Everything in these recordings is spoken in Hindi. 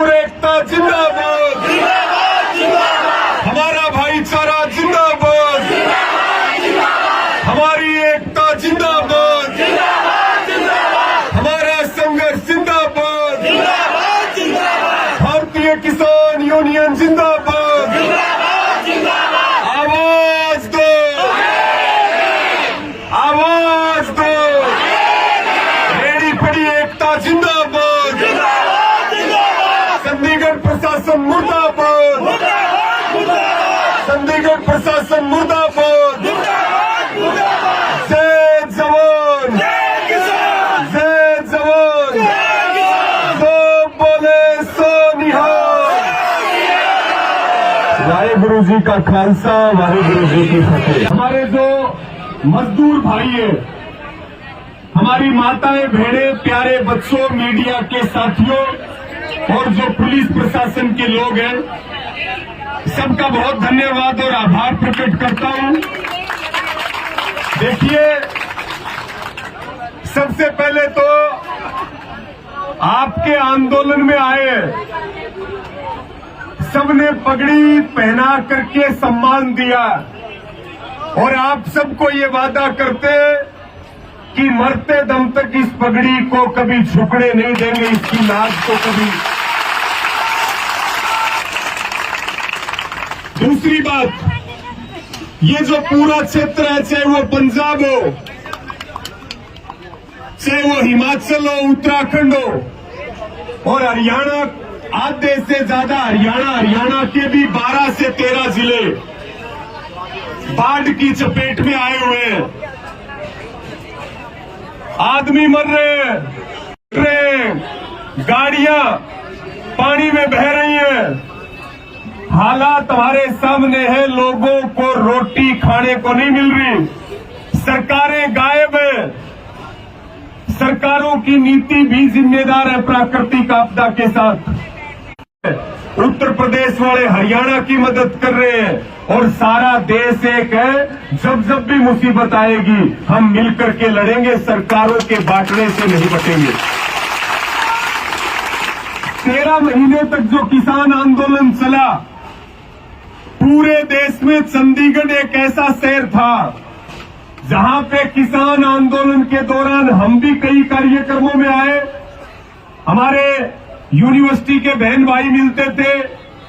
एकता जिंदाबाद, हमारा भाईचारा जिंदाबाद, हमारी एकता जिंदाबाद, हमारा संघर्ष जिंदाबाद, भारतीय किसान यूनियन जिंदाबाद, आवाज दो, आवाज दो, रेडी पड़ी एकता जिंदाबाद, चंडीगढ़ प्रशासन मुर्दाबाद, चंडीगढ़ प्रशासन मुर्दाबाद, जय जवान, जय जवान, सो बोले सो निहाल। वाहेगुरु जी का खालसा, वाहेगुरु जी की फतेह। हमारे जो मजदूर भाई है, हमारी माताएं, बहनें, प्यारे बच्चों, मीडिया के साथियों और जो पुलिस प्रशासन के लोग हैं, सबका बहुत धन्यवाद और आभार प्रकट करता हूं। देखिए, सबसे पहले तो आपके आंदोलन में आए सबने पगड़ी पहना करके सम्मान दिया और आप सबको ये वादा करते कि मरते दम तक इस पगड़ी को कभी झुकने नहीं देंगे, इसकी लाज को कभी। दूसरी बात, ये जो पूरा क्षेत्र है, चाहे वो पंजाब हो, चाहे वो हिमाचल हो, उत्तराखंड हो और हरियाणा, आधे से ज्यादा हरियाणा के भी 12 से 13 जिले बाढ़ की चपेट में आए हुए हैं। आदमी मर रहे हैं, गाड़ियां पानी में बह रही हैं, हालात हमारे सामने है, लोगों को रोटी खाने को नहीं मिल रही, सरकारें गायब है, सरकारों की नीति भी जिम्मेदार है प्राकृतिक आपदा के साथ। उत्तर प्रदेश वाले हरियाणा की मदद कर रहे हैं और सारा देश एक है। जब भी मुसीबत आएगी हम मिलकर के लड़ेंगे, सरकारों के बांटने से नहीं बटेंगे। 13 महीने तक जो किसान आंदोलन चला, पूरे देश में चंडीगढ़ एक ऐसा शहर था जहां पे किसान आंदोलन के दौरान हम भी कई कार्यक्रमों में आए। हमारे यूनिवर्सिटी के बहन भाई मिलते थे,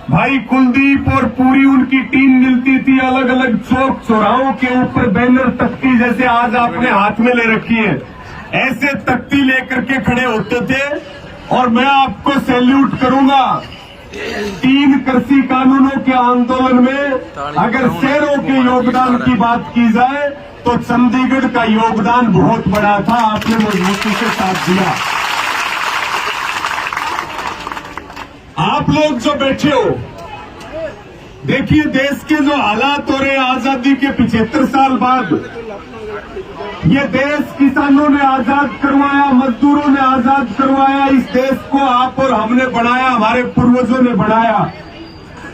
भाई कुलदीप और पूरी उनकी टीम मिलती थी, अलग अलग चौक चौराहों के ऊपर बैनर, तख्ती जैसे आज आपने हाथ में ले रखी है, ऐसे तख्ती लेकर के खड़े होते थे। और मैं आपको सैल्यूट करूंगा, 3 कृषि कानूनों के आंदोलन में अगर शहरों के योगदान की बात की जाए तो चंडीगढ़ का योगदान बहुत बड़ा था, आपने मजबूती से साथ दिया। आप लोग जो बैठे हो, देखिए देश के जो हालात हो रहे हैं आजादी के 75 साल बाद, ये देश किसानों ने आजाद करवाया, मजदूरों ने आजाद करवाया, इस देश को आप और हमने बनाया, हमारे पूर्वजों ने बनाया।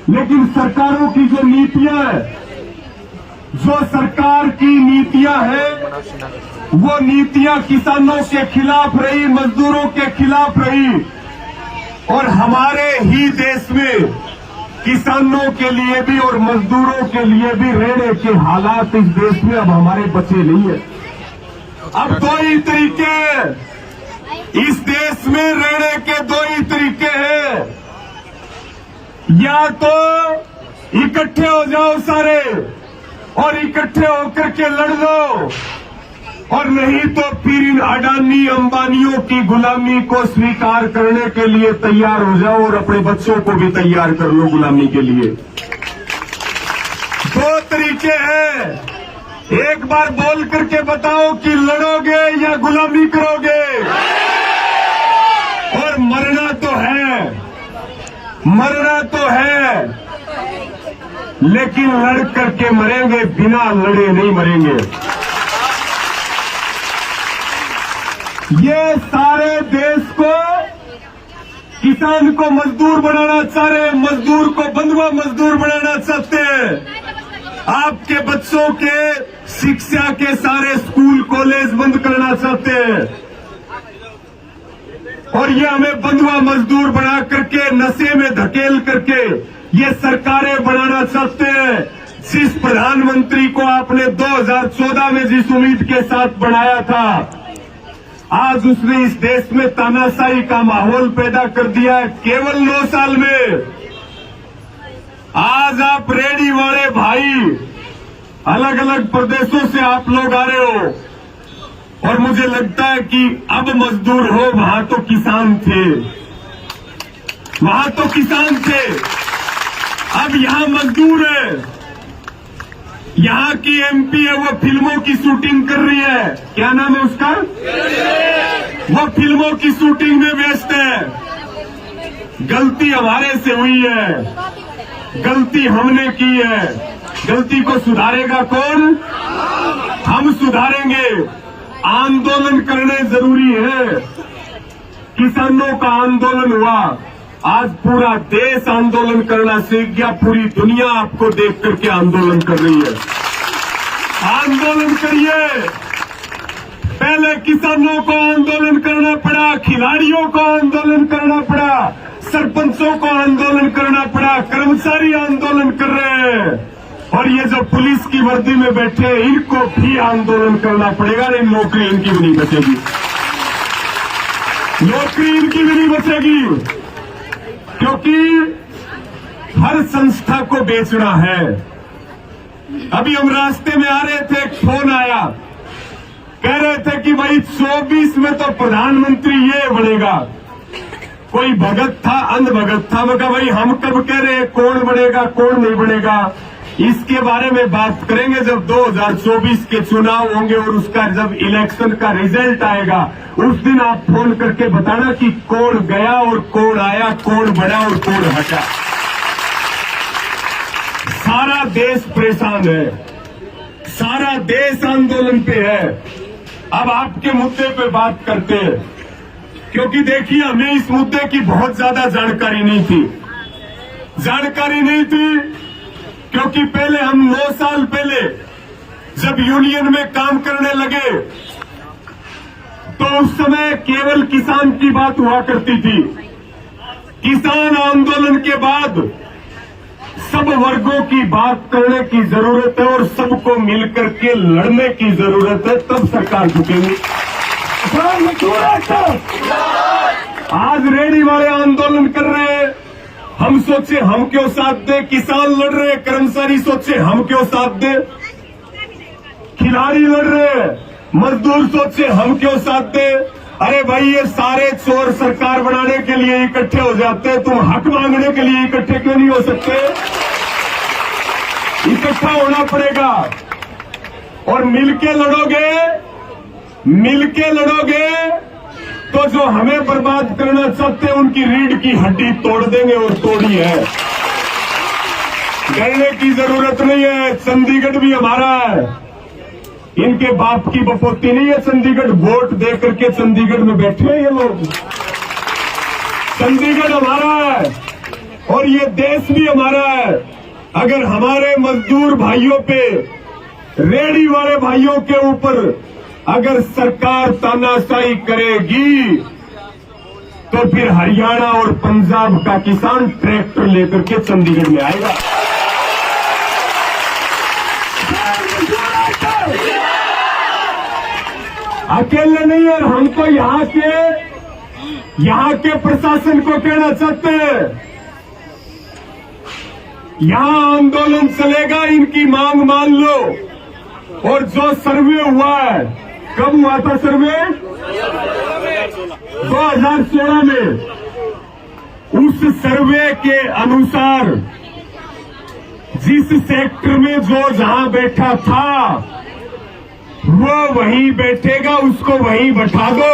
लेकिन सरकारों की जो नीतियां है, जो सरकार की नीतियां हैं, वो नीतियां किसानों के खिलाफ रही, मजदूरों के खिलाफ रही और हमारे ही देश में किसानों के लिए भी और मजदूरों के लिए भी रहने के हालात इस देश में अब हमारे बचे नहीं है। अब 2 ही तरीके, इस देश में रहने के 2 ही तरीके हैं, या तो इकट्ठे हो जाओ सारे और इकट्ठे होकर के लड़ लो, और नहीं तो फिर इन अडानी अंबानियों की गुलामी को स्वीकार करने के लिए तैयार हो जाओ और अपने बच्चों को भी तैयार कर लो गुलामी के लिए। 2 तरीके हैं, एक बार बोल करके बताओ कि लड़ोगे या गुलामी करोगे। और मरना तो है, मरना तो है, लेकिन लड़ करके मरेंगे, बिना लड़े नहीं मरेंगे। ये सारे देश को, किसान को मजदूर बनाना चाह रहे हैं, मजदूर को बंधुआ मजदूर बनाना चाहते हैं। आपके बच्चों के शिक्षा के सारे स्कूल कॉलेज बंद करना चाहते हैं। और ये हमें बंधुआ मजदूर बना करके नशे में धकेल करके ये सरकारें बनाना चाहते हैं। जिस प्रधानमंत्री को आपने 2014 में जिस उम्मीद के साथ बनाया था, आज उसने इस देश में तानाशाही का माहौल पैदा कर दिया है केवल 9 साल में। आज आप रेडी वाले भाई अलग अलग प्रदेशों से आप लोग आ रहे हो, और मुझे लगता है कि अब मजदूर हो, वहां तो किसान थे, वहां तो किसान थे, अब यहां मजदूर है। यहां की एमपी है, वो फिल्मों की शूटिंग कर रही है, क्या नाम है उसका, वो फिल्मों की शूटिंग में व्यस्त है। गलती हमारे से हुई है, गलती हमने की है, गलती को सुधारेगा कौन, हम सुधारेंगे। आंदोलन करने जरूरी है। किसानों का आंदोलन हुआ, आज पूरा देश आंदोलन करना सीख गया, पूरी दुनिया आपको देख करके आंदोलन कर रही है। आंदोलन करिए। पहले किसानों को आंदोलन करना पड़ा, खिलाड़ियों को आंदोलन करना पड़ा, सरपंचों को आंदोलन करना पड़ा, कर्मचारी आंदोलन कर रहे हैं, और ये जो पुलिस की वर्दी में बैठे इनको भी आंदोलन करना पड़ेगा। नहीं, नौकरी इनकी भी नहीं बचेगी, नौकरी इनकी भी नहीं बचेगी, क्योंकि हर संस्था को बेचना है। अभी हम रास्ते में आ रहे थे, एक फोन आया, कह रहे थे कि भाई 24 में तो प्रधानमंत्री ये बनेगा। कोई भगत था, अंध भगत था, मैं कहा भाई हम कब कह रहे हैं कौन बनेगा कौन नहीं बनेगा, इसके बारे में बात करेंगे जब 2024 के चुनाव होंगे और उसका जब इलेक्शन का रिजल्ट आएगा, उस दिन आप फोन करके बताना कि कौन गया और कौन आया, कौन बढ़ा और कौन हटा। सारा देश परेशान है, सारा देश आंदोलन पे है। अब आपके मुद्दे पे बात करते हैं, क्योंकि देखिए हमें इस मुद्दे की बहुत ज्यादा जानकारी नहीं थी, क्योंकि पहले हम 9 साल पहले जब यूनियन में काम करने लगे तो उस समय केवल किसान की बात हुआ करती थी। किसान आंदोलन के बाद सब वर्गों की बात करने की जरूरत है और सबको मिलकर के लड़ने की जरूरत है, तब सरकार झुकेगी। आज रेडी वाले आंदोलन कर रहे हैं, हम सोचे हम क्यों साथ दे, किसान लड़ रहे हैं, कर्मचारी सोचे हम क्यों साथ दे, खिलाड़ी लड़ रहे हैं, मजदूर सोचे हम क्यों साथ दे। अरे भाई ये सारे चोर सरकार बनाने के लिए इकट्ठे हो जाते हैं, तुम हक मांगने के लिए इकट्ठे क्यों नहीं हो सकते? इकट्ठा होना पड़ेगा और मिलके लड़ोगे तो जो हमें बर्बाद करना चाहते हैं उनकी रीढ़ की हड्डी तोड़ देंगे, और तोड़ी है। डरने की जरूरत नहीं है। चंडीगढ़ भी हमारा है, इनके बाप की बपोती नहीं है चंडीगढ़। वोट दे करके चंडीगढ़ में बैठे हैं ये लोग। चंडीगढ़ हमारा है और ये देश भी हमारा है। अगर हमारे मजदूर भाइयों पे, रेडी वाले भाइयों के ऊपर अगर सरकार तानाशाही करेगी तो फिर हरियाणा और पंजाब का किसान ट्रैक्टर लेकर के चंडीगढ़ में आएगा। अकेले नहीं है, हम तो यहाँ के प्रशासन को कहना चाहते हैं, यहाँ आंदोलन चलेगा, इनकी मांग मान लो। और जो सर्वे हुआ है, कब हुआ था सर्वे? 2016 में। उस सर्वे के अनुसार जिस सेक्टर में जो जहां बैठा था वो वहीं बैठेगा, उसको वहीं बैठा दो।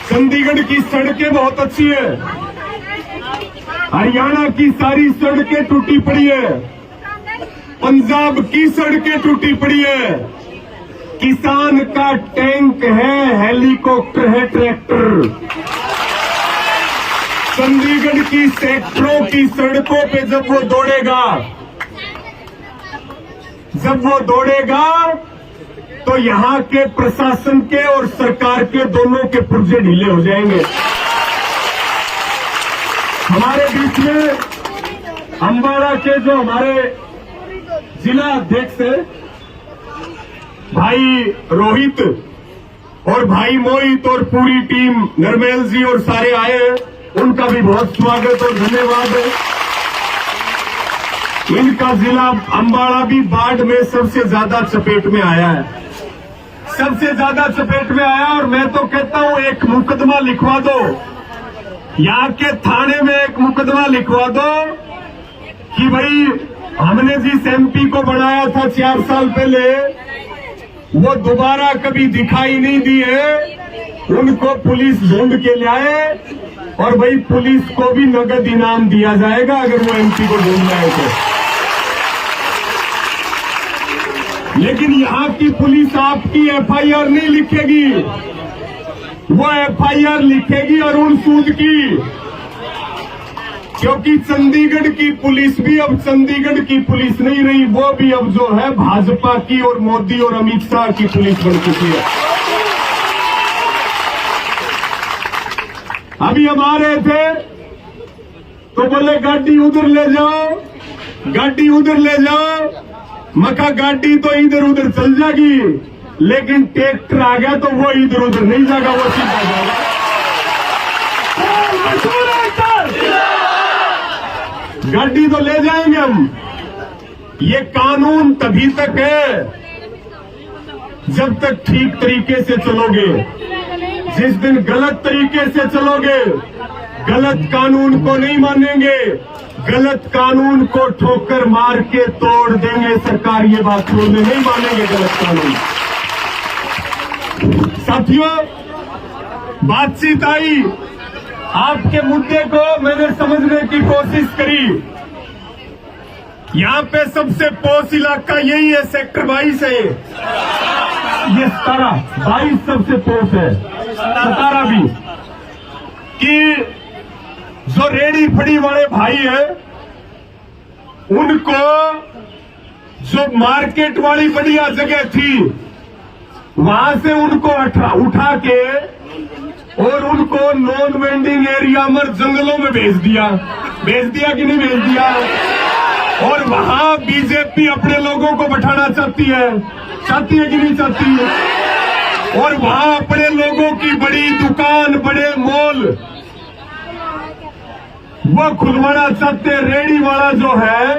चंडीगढ़ की सड़कें बहुत अच्छी है, हरियाणा की सारी सड़कें टूटी पड़ी है, पंजाब की सड़कें टूटी पड़ी है। किसान का टैंक है, हेलीकॉप्टर है, ट्रैक्टर। चंडीगढ़ की सेक्टरों की सड़कों पे जब वो दौड़ेगा तो यहाँ के प्रशासन के और सरकार के दोनों के पुर्जे ढीले हो जाएंगे। हमारे बीच में अम्बाड़ा के जो हमारे जिला अध्यक्ष है भाई रोहित और भाई मोहित और पूरी टीम नरमेल जी और सारे आए हैं, उनका भी बहुत स्वागत और धन्यवाद है। इनका जिला अम्बाड़ा भी बाढ़ में सबसे ज्यादा चपेट में आया है, सबसे ज्यादा चपेट में आया। और मैं तो कहता हूं एक मुकदमा लिखवा दो, यहाँ के थाने में एक मुकदमा लिखवा दो कि भाई हमने जिस एमपी को बनाया था 4 साल पहले वो दोबारा कभी दिखाई नहीं दिए, उनको पुलिस ढूंढ के लाए और भाई पुलिस को भी नगद इनाम दिया जाएगा अगर वो एमपी को ढूंढ लाए तो। लेकिन यहाँ की पुलिस आपकी एफआईआर नहीं लिखेगी, वो एफआईआर लिखेगी अरुण सूद की, क्योंकि चंडीगढ़ की पुलिस भी अब चंडीगढ़ की पुलिस नहीं रही, वो भी अब जो है भाजपा की और मोदी और अमित शाह की पुलिस बन चुकी है। अभी हम आ रहे थे तो बोले गाड़ी उधर ले जाओ, गाड़ी उधर ले जाओ। मका गाड़ी तो इधर उधर चल जाएगी, लेकिन ट्रैक्टर आ गया तो वो इधर उधर नहीं जाएगा, वो सीधा जाएगा। गाड़ी तो ले जाएंगे हम। ये कानून तभी तक है जब तक ठीक तरीके से चलोगे। जिस दिन गलत तरीके से चलोगे, गलत कानून को नहीं मानेंगे, गलत कानून को ठोकर मार के तोड़ देंगे सरकार। ये बात छोड़ने नहीं मानेंगे गलत कानून। साथियों, बातचीत आई, आपके मुद्दे को मैंने समझने की कोशिश करी। यहाँ पे सबसे पोस्ट इलाका यही है, सेक्टर 22 है, ये 22 सबसे पोस्ट है, 17 भी। कि जो रेडी फड़ी वाले भाई है उनको जो मार्केट वाली बढ़िया जगह थी वहां से उनको उठा के और उनको नॉन वेंडिंग एरिया में जंगलों में भेज दिया कि नहीं भेज दिया। और वहां बीजेपी अपने लोगों को बैठाना चाहती है कि नहीं चाहती है। और वहां अपने लोगों की बड़ी दुकान, बड़े मॉल वो खुलवाना चाहते। रेडी वाला जो है,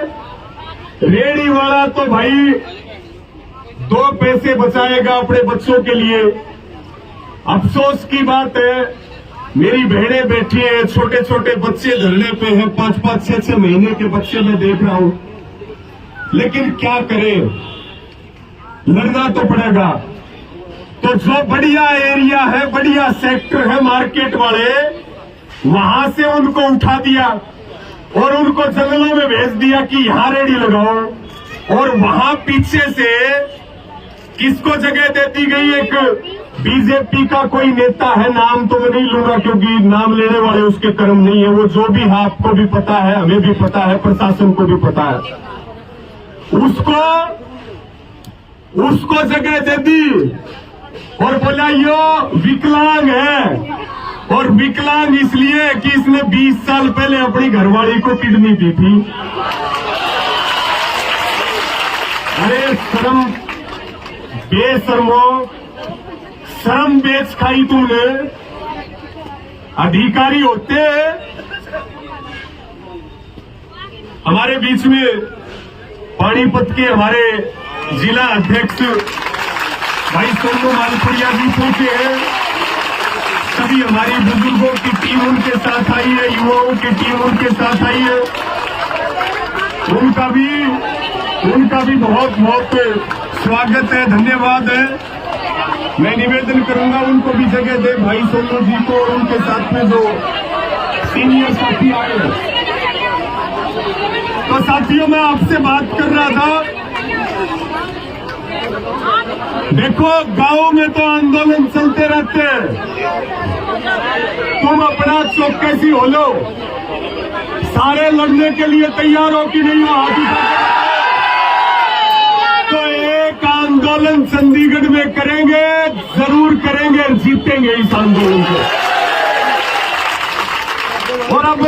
रेडी वाला तो भाई 2 पैसे बचाएगा अपने बच्चों के लिए। अफसोस की बात है, मेरी बहनें बैठी हैं, छोटे छोटे बच्चे धरने पे हैं, 5-5, 6-6 महीने के बच्चे मैं देख रहा हूं। लेकिन क्या करें, लड़ना तो पड़ेगा। तो जो बढ़िया एरिया है, बढ़िया सेक्टर है मार्केट वाले, वहां से उनको उठा दिया और उनको जंगलों में भेज दिया कि यहां रेडी लगाओ। और वहां पीछे से किसको जगह दे दी गई? एक बीजेपी का कोई नेता है, नाम तो मैं नहीं लूंगा क्योंकि नाम लेने वाले उसके कर्म नहीं है। वो जो भी है आपको भी पता है, हमें भी पता है, प्रशासन को भी पता है। उसको जगह दे दी और बोला यो विकलांग है। और विकलांग इसलिए कि इसने 20 साल पहले अपनी घरवाली को किडनी दी थी। अरे शर्म, बेशर्मो, शर्म बेच खाई तुमने। अधिकारी होते हमारे बीच में पानीपत के हमारे जिला अध्यक्ष भाई सोनू मालपुरिया जी पहुंचे हैं। सभी हमारी बुजुर्गों की टीम उनके साथ आई है, युवाओं की टीम उनके साथ आई है। उनका भी बहुत बहुत स्वागत है, धन्यवाद है। मैं निवेदन करूंगा उनको भी जगह दे, भाई सोनू जी को और उनके साथ में जो सीनियर साथी आए हैं। तो साथियों, मैं आपसे बात कर रहा था, देखो गांव में तो आंदोलन चलते रहते हैं, तुम अपना चौकसी हो लो। सारे लड़ने के लिए तैयार हो कि नहीं हो? हाथ उठा। तो एक आंदोलन चंडीगढ़ में करेंगे, जरूर करेंगे, जीतेंगे इस आंदोलन को। और अब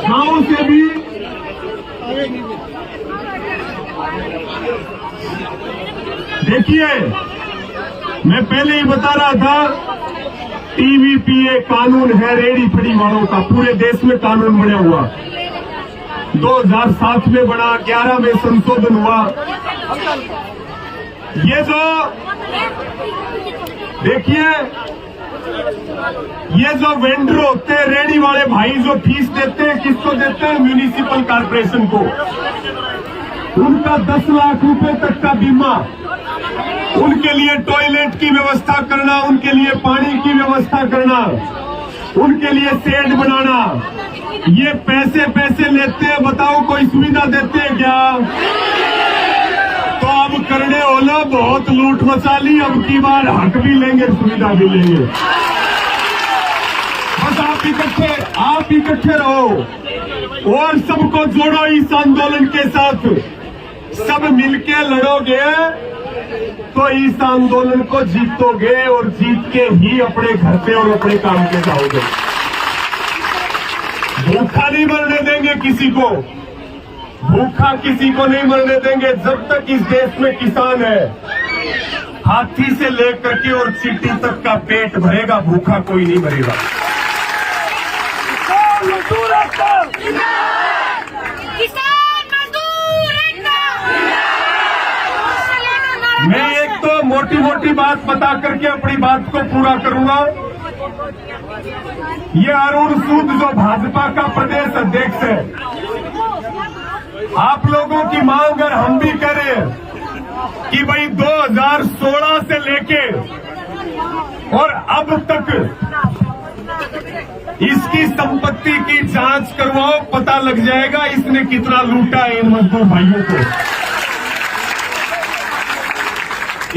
गांव से भी देखिए, मैं पहले ही बता रहा था, टीवीपीए कानून है रेडी फड़ी वालों का, पूरे देश में कानून बना हुआ। 2007 में बना, 11 में संशोधन हुआ। ये जो देखिए, ये जो वेंडर होते हैं, रेडी वाले भाई, जो फीस देते हैं, किसको देते हैं? म्यूनिसिपल कॉर्पोरेशन को। उनका 10 लाख रुपए तक का बीमा, उनके लिए टॉयलेट की व्यवस्था करना, उनके लिए पानी की व्यवस्था करना, उनके लिए शेड बनाना, ये पैसे लेते हैं। बताओ कोई सुविधा देते हैं क्या? तो अब करने वाला बहुत लूट मचा ली, अब की बार हक भी लेंगे, सुविधा भी लेंगे। बस आप इकट्ठे रहो और सबको जोड़ो इस आंदोलन के साथ। सब मिलके लड़ोगे तो इस आंदोलन को जीतोगे, और जीत के ही अपने घर पे और अपने काम पे जाओगे। भूखा नहीं मरने देंगे किसी को, भूखा किसी को नहीं मरने देंगे। जब तक इस देश में किसान है, हाथी से लेकर के और चींटी तक का पेट भरेगा, भूखा कोई नहीं मरेगा। मैं एक तो मोटी मोटी बात बता करके अपनी बात को पूरा करूंगा। ये अरुण सूद जो भाजपा का प्रदेश अध्यक्ष है, आप लोगों की मांग और हम भी करें कि भाई 2016 से लेके और अब तक इसकी संपत्ति की जांच करवाओ, पता लग जाएगा इसने कितना लूटा है इन मजदूर भाइयों को।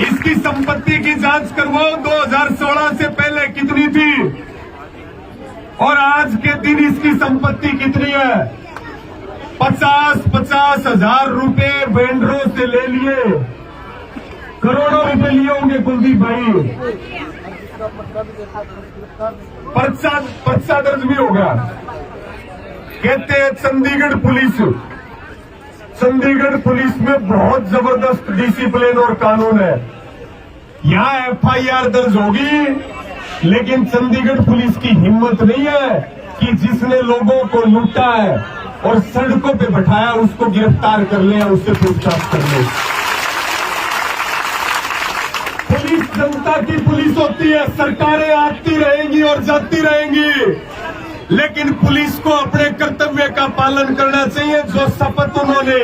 इसकी संपत्ति की जांच करवाओ, 2016 से पहले कितनी थी और आज के दिन इसकी संपत्ति कितनी है। 50-50 हजार रुपए वेंडरों से ले लिए, करोड़ों रुपए लिए होंगे कुलदीप भाई। पर्चा दर्ज भी होगा। कहते हैं चंडीगढ़ पुलिस में बहुत जबरदस्त डिसिप्लिन और कानून है। यहाँ एफआईआर दर्ज होगी, लेकिन चंडीगढ़ पुलिस की हिम्मत नहीं है कि जिसने लोगों को लूटा है और सड़कों पे बैठाया उसको गिरफ्तार कर ले, उससे पूछताछ कर ले। पुलिस जनता की पुलिस होती है। सरकारें आती रहेंगी और जाती रहेंगी, लेकिन पुलिस को अपने कर्तव्य का पालन करना चाहिए। जो शपथ उन्होंने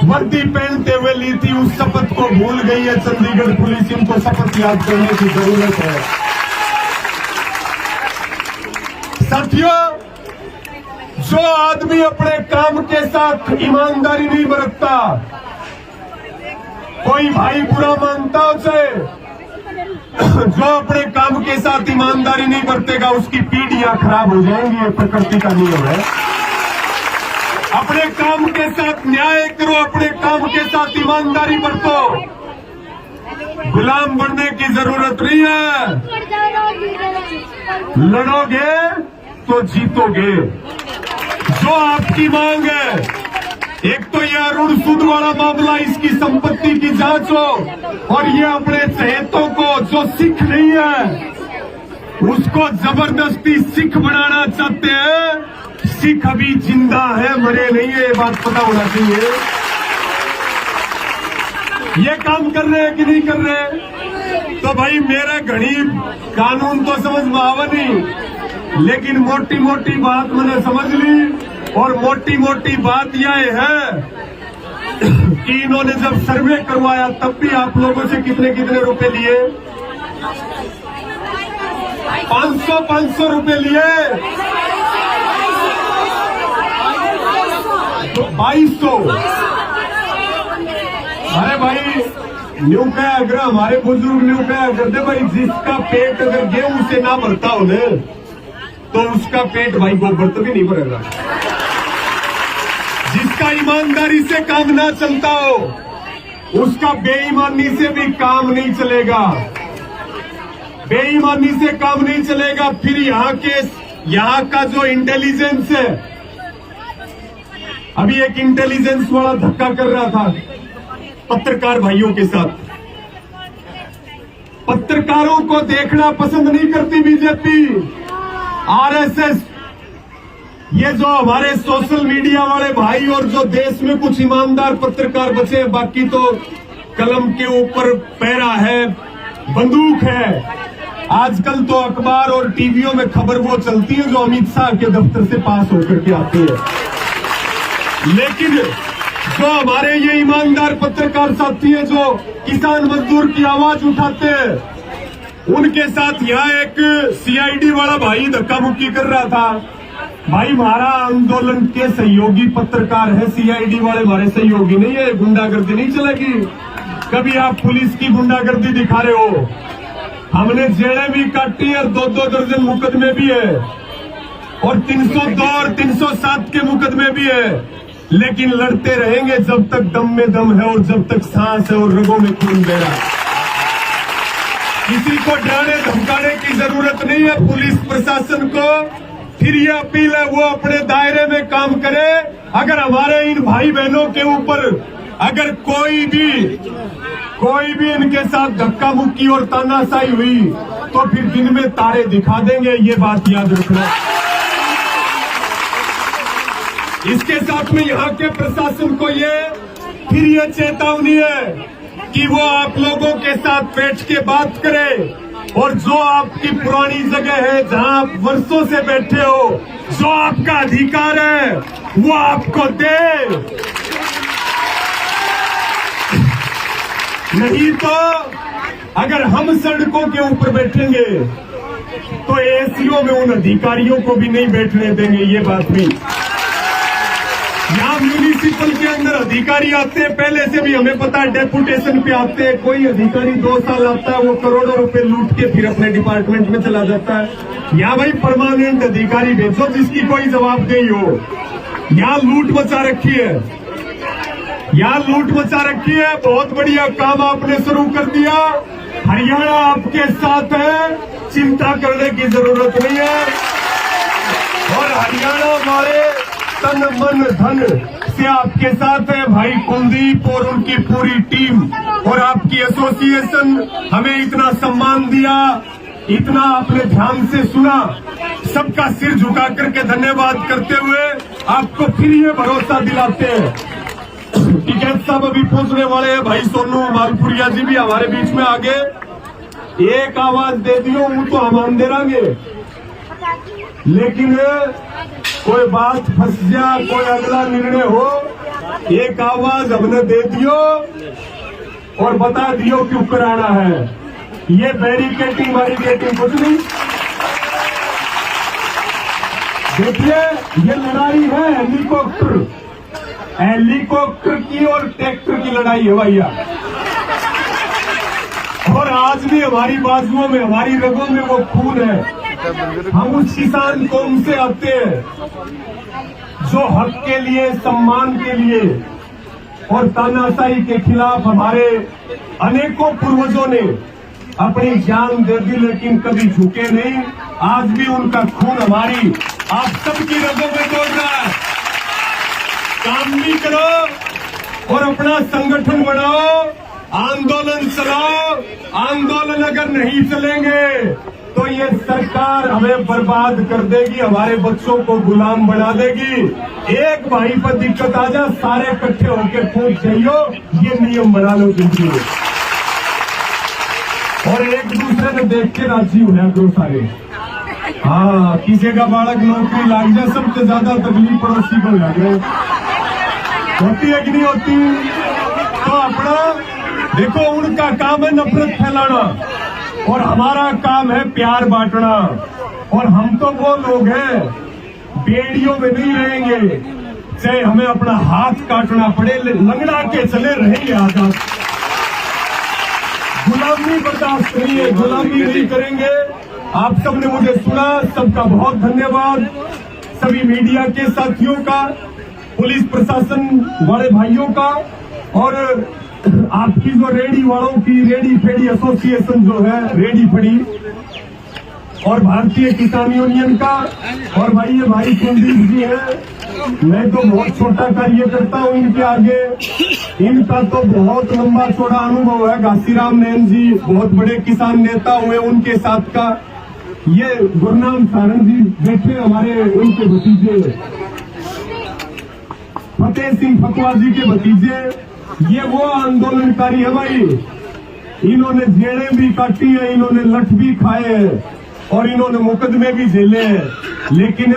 वर्दी पहनते हुए ली थी, उस शपथ को भूल गई है चंडीगढ़ पुलिस। इनको शपथ याद करने की जरूरत है। साथियों, जो आदमी अपने काम के साथ ईमानदारी नहीं बरतता, कोई भाई बुरा मानता उसे, जो अपने काम के साथ ईमानदारी नहीं बरतेगा उसकी पीढ़ियां खराब हो जाएंगी। ये प्रकृति का नियम है। अपने काम के साथ न्याय करो, अपने काम के साथ ईमानदारी बरतो। गुलाम बनने की जरूरत नहीं है। लड़ोगे तो जीतोगे। जो आपकी मांग है, एक तो ये अरुण सूद वाला मामला, इसकी संपत्ति की जांच हो, और ये अपने चहेतों को जो सिख नहीं है उसको जबरदस्ती सिख बनाना चाहते हैं। सिख अभी जिंदा है, मरे नहीं है, ये बात पता होना चाहिए। ये काम कर रहे हैं कि नहीं कर रहे? तो भाई मेरा गरीब कानून तो समझ में आवा नहीं, लेकिन मोटी मोटी बात मैंने समझ ली। और मोटी मोटी बात यह है कि इन्होंने जब सर्वे करवाया तब भी आप लोगों से कितने रुपए लिए? 500 रुपए लिए, तो 2200। अरे भाई न्यू का अगर हमारे बुजुर्ग न्यू का करते भाई, जिसका पेट अगर गेहूं से ना भरता हो ने, तो उसका पेट भाई गोबर तो भी नहीं भरेगा। जिसका ईमानदारी से काम ना चलता हो, उसका बेईमानी से भी काम नहीं चलेगा, बेईमानी से काम नहीं चलेगा। फिर यहाँ का जो इंटेलिजेंस है, अभी एक इंटेलिजेंस वाला धक्का कर रहा था पत्रकार भाइयों के साथ। पत्रकारों को देखना पसंद नहीं करती बीजेपी, आरएसएस। ये जो हमारे सोशल मीडिया वाले भाई और जो देश में कुछ ईमानदार पत्रकार बचे, बाकी तो कलम के ऊपर पैरा है, बंदूक है। आजकल तो अखबार और टीवियों में खबर वो चलती है जो अमित शाह के दफ्तर से पास होकर के आती है। लेकिन जो हमारे ये ईमानदार पत्रकार साथी हैं, जो किसान मजदूर की आवाज उठाते हैं, उनके साथ यहाँ एक सीआईडी वाला भाई धक्का मुक्की कर रहा था। भाई हमारा आंदोलन के सहयोगी पत्रकार है, सीआईडी वाले हमारे सहयोगी नहीं है। गुंडागर्दी नहीं चलेगी। कभी आप पुलिस की गुंडागर्दी दिखा रहे हो, हमने जेलें भी काटी है, 2-2 दर्जन मुकदमे भी है और 302 और 307 के मुकदमे भी है। लेकिन लड़ते रहेंगे जब तक दम में दम है और जब तक सांस है और रगों में खून बह रहा है। किसी को डराने धमकाने की जरूरत नहीं है पुलिस प्रशासन को। फिर ये अपील है वो अपने दायरे में काम करे। अगर हमारे इन भाई बहनों के ऊपर अगर कोई भी इनके साथ धक्का मुक्की और तानाशाही हुई तो फिर दिन में तारे दिखा देंगे, ये बात याद रखना। इसके साथ में यहाँ के प्रशासन को फिर ये चेतावनी है कि वो आप लोगों के साथ बैठ के बात करे और जो आपकी पुरानी जगह है, जहां आप वर्षों से बैठे हो, जो आपका अधिकार है वो आपको दे। नहीं तो अगर हम सड़कों के ऊपर बैठेंगे तो एसीओ में उन अधिकारियों को भी नहीं बैठने देंगे। ये बात भी, यहाँ म्यूनिसिपल के अंदर अधिकारी आते हैं, पहले से भी हमें पता है, डेपुटेशन पे आते हैं। कोई अधिकारी 2 साल आता है, वो करोड़ों रुपए लूट के फिर अपने डिपार्टमेंट में चला जाता है। यहाँ भाई परमानेंट अधिकारी भेजो जिसकी कोई जवाबदेही हो। यहाँ लूट मचा रखी है, यहाँ लूट मचा रखी है। बहुत बढ़िया काम आपने शुरू कर दिया। हरियाणा आपके साथ है, चिंता करने की जरूरत नहीं है। और हरियाणा हमारे तन मन धन से आपके साथ है। भाई कुलदीप और उनकी पूरी टीम और आपकी एसोसिएशन हमें इतना सम्मान दिया, इतना आपने ध्यान से सुना, सबका सिर झुका करके धन्यवाद करते हुए आपको फिर ये भरोसा दिलाते हैं। टिकैत साहब अभी पहुंचने वाले हैं, भाई सोनू मालपुरिया जी भी हमारे बीच में आगे। एक आवाज दे दियो वो तो हम आन दे देंगे, लेकिन कोई बात फंस जा, कोई अगला निर्णय हो, एक आवाज हमने दे दियो और बता दियो क्यों कराना है। ये बैरिकेटिंग कुछ नहीं। देखिए ये लड़ाई है हेलीकॉप्टर की और ट्रैक्टर की लड़ाई है भैया। और आज भी हमारी बाजुओं में, हमारी रगों में वो खून है। हम उस किसान कौम से आते हैं जो हक के लिए, सम्मान के लिए और तानाशाही के खिलाफ हमारे अनेकों पूर्वजों ने अपनी जान दे दी, लेकिन कभी झुके नहीं। आज भी उनका खून हमारी आप सबकी रगों में दौड़ रहा है। काम भी करो और अपना संगठन बढ़ाओ, आंदोलन चलाओ। आंदोलन अगर नहीं चलेंगे तो ये सरकार हमें बर्बाद कर देगी, हमारे बच्चों को गुलाम बना देगी। एक भाई पर दिक्कत आ जाए, सारे इकट्ठे होकर कूद जाइयो, ये नियम बना लो जिंदगी में। और एक दूसरे में देख के राजी होना करो सारे। हाँ, किसी का बालक नौकरी लाग जाए, सबसे ज्यादा तकलीफ पड़ोसी को लग रहे। होती है कि नहीं होती? तो अपना देखो, उनका काम है नफरत फैलाना और हमारा काम है प्यार बांटना। और हम तो वो लोग हैं, बेड़ियों में नहीं रहेंगे, चाहे हमें अपना हाथ काटना पड़े, लंगड़ा के चले रहेंगे आजाद। गुलामी बर्दाश्त करिए, गुलामी नहीं करेंगे। आप सबने मुझे सुना, सबका बहुत धन्यवाद। सभी मीडिया के साथियों का, पुलिस प्रशासन वाले भाइयों का और आपकी जो रेडी वालों की रेडी फेडी एसोसिएशन जो है रेडी फड़ी और भारतीय किसान यूनियन का, और भाई ये भाई कुलदीप जी है, मैं तो बहुत छोटा कार्य करता हूँ इनके आगे, इनका तो बहुत लंबा चौड़ा अनुभव है। घासीराम नैन जी बहुत बड़े किसान नेता हुए, उनके साथ का ये गुरनाम सारंग जी बैठे हमारे, उनके भतीजे फतेह सिंह फतवा जी के भतीजे, ये वो आंदोलनकारी है भाई। इन्होंने जेलें भी काटी है, इन्होंने लठ भी खाए हैं और इन्होंने मुकदमे भी झेले हैं, लेकिन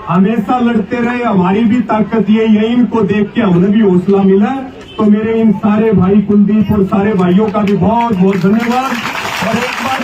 हमेशा लड़ते रहे। हमारी भी ताकत यही है, इनको देख के हमें भी हौसला मिला। तो मेरे इन सारे भाई कुलदीप और सारे भाइयों का भी बहुत बहुत धन्यवाद। और एक बार